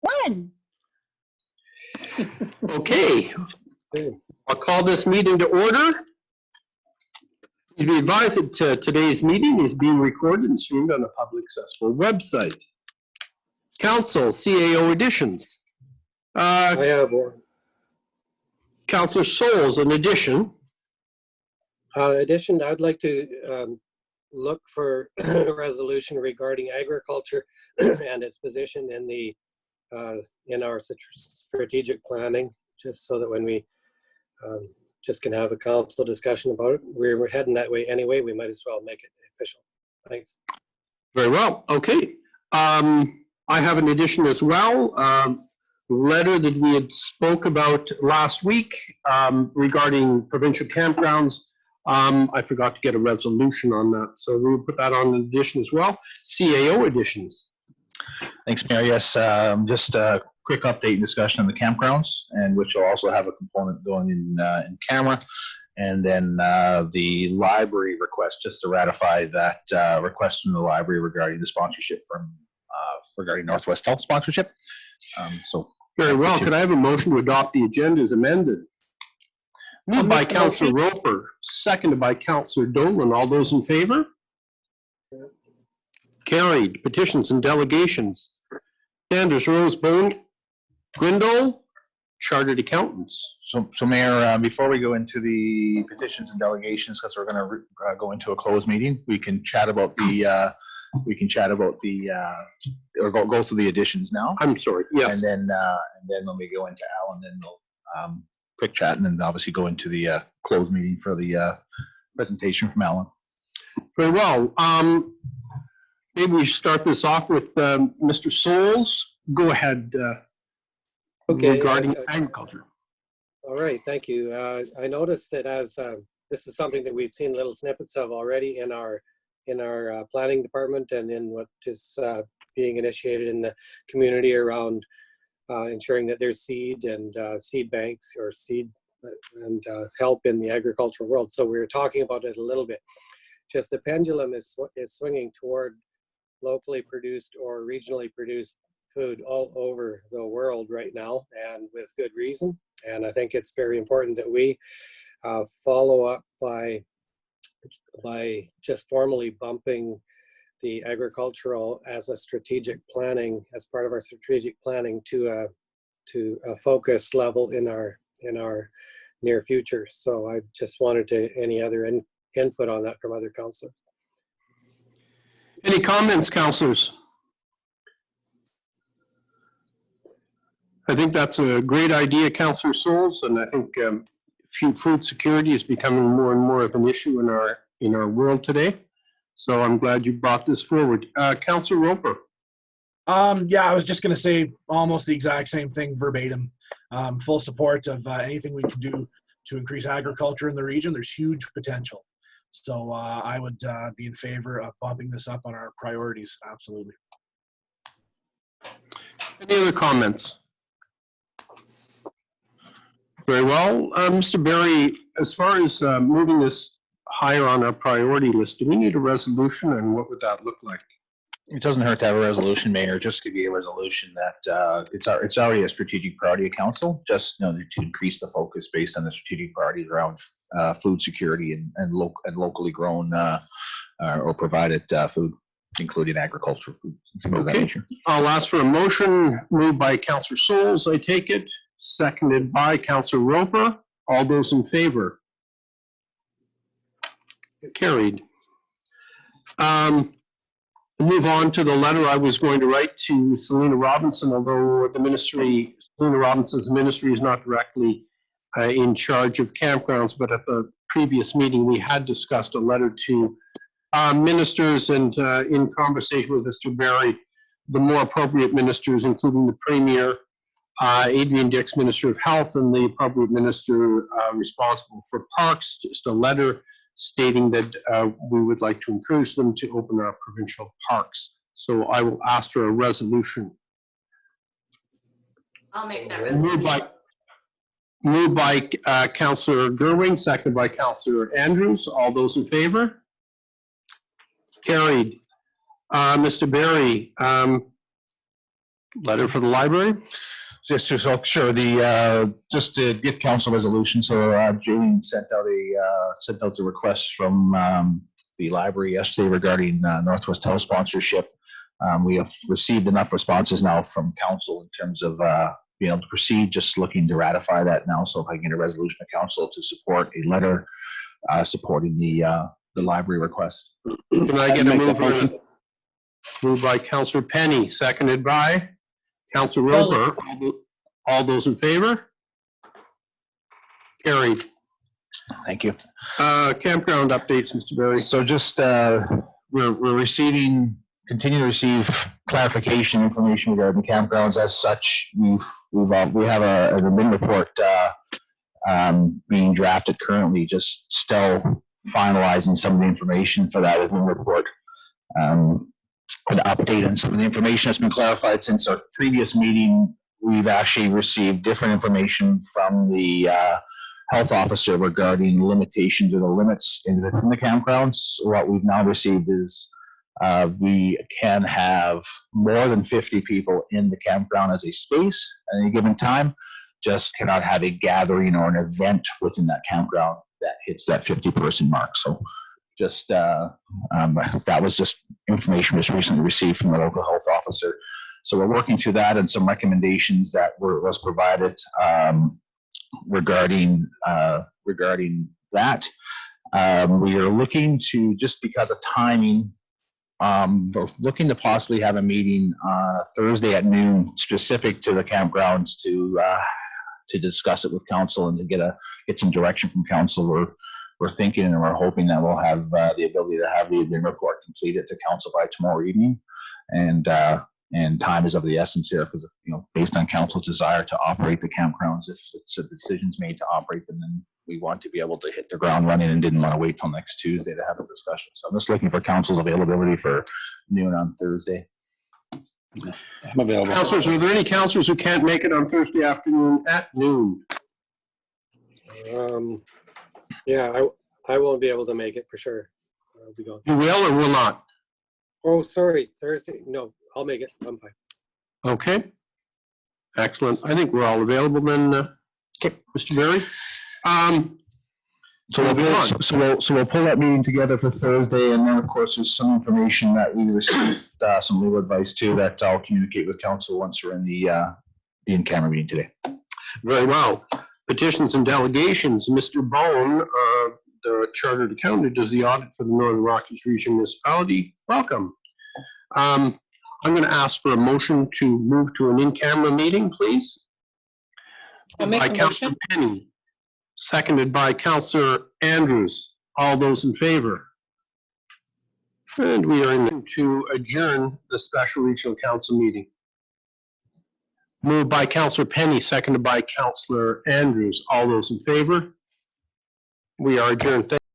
One. Okay, I'll call this meeting to order. Please be advised that today's meeting is being recorded and streamed on a public accessible website. Council, CAO additions. I have one. Councilor Souls, an addition. I'd like to look for a resolution regarding agriculture and its position in our strategic planning, just so that when we just can have a council discussion about it. We're heading that way anyway. We might as well make it official. Thanks. Very well. Okay. I have an addition as well. Letter that we had spoke about last week regarding provincial campgrounds. I forgot to get a resolution on that, so we'll put that on an addition as well. CAO additions. Thanks, Mayor. Yes, just a quick update and discussion on the campgrounds, and which will also have a component going in camera. And then the library request, just to ratify that request from the library regarding the sponsorship from regarding Northwest Health sponsorship. So very well. Could I have a motion to adopt the agenda as amended? Moved by Councillor Roper, seconded by Councillor Dolan. All those in favor? Carried. Petitions and delegations. Sanders, Rose, Bone, Grindle, Chartered Accountants. So Mayor, before we go into the petitions and delegations, because we're going to go into a closed meeting, we can chat about the or go through the additions now. I'm sorry. Yes. And then when we go into Alan, then we'll quick chat, and then obviously go into the closed meeting for the presentation from Alan. Very well. Maybe we start this off with Mr. Souls. Go ahead. Okay. Regarding agriculture. All right. Thank you. I noticed that as this is something that we've seen little snippets of already in our planning department and in what is being initiated in the community around ensuring that there's seed and seed banks or seed and help in the agricultural world. So we were talking about it a little bit. Just the pendulum is swinging toward locally produced or regionally produced food all over the world right now, and with good reason. And I think it's very important that we follow up by just formally bumping the agricultural as a strategic planning, as part of our strategic planning to a focus level in our near future. So I just wanted any other input on that from other councillors. Any comments, councillors? I think that's a great idea, Councillor Souls, and I think food security is becoming more and more of an issue in our world today. So I'm glad you brought this forward. Councillor Roper. Yeah, I was just going to say almost the exact same thing verbatim. Full support of anything we can do to increase agriculture in the region. There's huge potential. So I would be in favor of bumping this up on our priorities. Absolutely. Any other comments? Very well. Mr. Barry, as far as moving this higher on our priority list, do we need a resolution, and what would that look like? It doesn't hurt to have a resolution, Mayor. Just give you a resolution that it's already a strategic priority of council. Just to increase the focus based on the strategic priorities around food security and locally grown or provided food, including agricultural food and some of that nature. I'll ask for a motion moved by Councillor Souls. I take it. Seconded by Councillor Roper. All those in favor? Carried. Move on to the letter I was going to write to Selena Robinson, although Selena Robinson's ministry is not directly in charge of campgrounds, but at the previous meeting we had discussed a letter to ministers, and in conversation with Mr. Barry, the more appropriate ministers, including the Premier, Adrian Dix, Minister of Health, and the appropriate minister responsible for parks, just a letter stating that we would like to encourage them to open our provincial parks. So I will ask for a resolution. I'll make that resolution. Moved by Councillor Gerwing, seconded by Councillor Andrews. All those in favor? Carried. Mr. Barry, Letter for the library? Just to, so sure, just to give council resolution, so Jane sent out the request from the library yesterday regarding Northwest Health sponsorship. We have received enough responses now from council in terms of being able to proceed, just looking to ratify that now. So if I can get a resolution of council to support a letter supporting the library request. Can I get a Make move that motion. Moved by Councillor Penny, seconded by Councillor Roper. All those in favor? Carried. Thank you. Campground updates, Mr. Berry. So just, we're continue to receive clarification information regarding the campgrounds. As such, we have an admin report being drafted currently, just still finalizing some of the information for that admin report. An update on some of the information that's been clarified since our previous meeting. We've actually received different information from the health officer regarding limitations or the limits in the campgrounds. What we've now received is we can have more than 50 people in the campground as a space at any given time, just cannot have a gathering or an event within that campground that hits that 50-person mark. So just that was just information was recently received from the local health officer. So we're working through that and some recommendations that was provided regarding that. We are looking to, just because of timing, we're looking to possibly have a meeting Thursday at noon specific to the campgrounds to discuss it with council and to get some direction from council. We're thinking and we're hoping that we'll have the ability to have the admin report completed to council by tomorrow evening. And time is of the essence here because, based on council's desire to operate the campgrounds, if it's a decision's made to operate them, then we want to be able to hit the ground running and didn't want to wait till next Tuesday to have a discussion. So I'm just looking for council's availability for noon on Thursday. I'm available. Councillors, are there any councillors who can't make it on Thursday afternoon at noon? Yeah, I won't be able to make it for sure. I'll be gone. You will or will not? Oh, sorry, Thursday. No, I'll make it. I'm fine. Okay. Excellent. I think we're all available then, Mr. Berry. So we'll pull that meeting together for Thursday, and then of course there's some information that we received, some legal advice too, that I'll communicate with council once we're in the in-camera meeting today. Very well. Petitions and delegations. Mr. Bone, the chartered accountant, does the audit for the Northern Rockies Region Municipality. Welcome. I'm going to ask for a motion to move to an in-camera meeting, please. I'll make By a Councillor motion. Penny, seconded by Councillor Andrews. All those in favor? And we are in to adjourn the special regional council meeting. Moved by Councillor Penny, seconded by Councillor Andrews. All those in favor? We are adjourned. Thank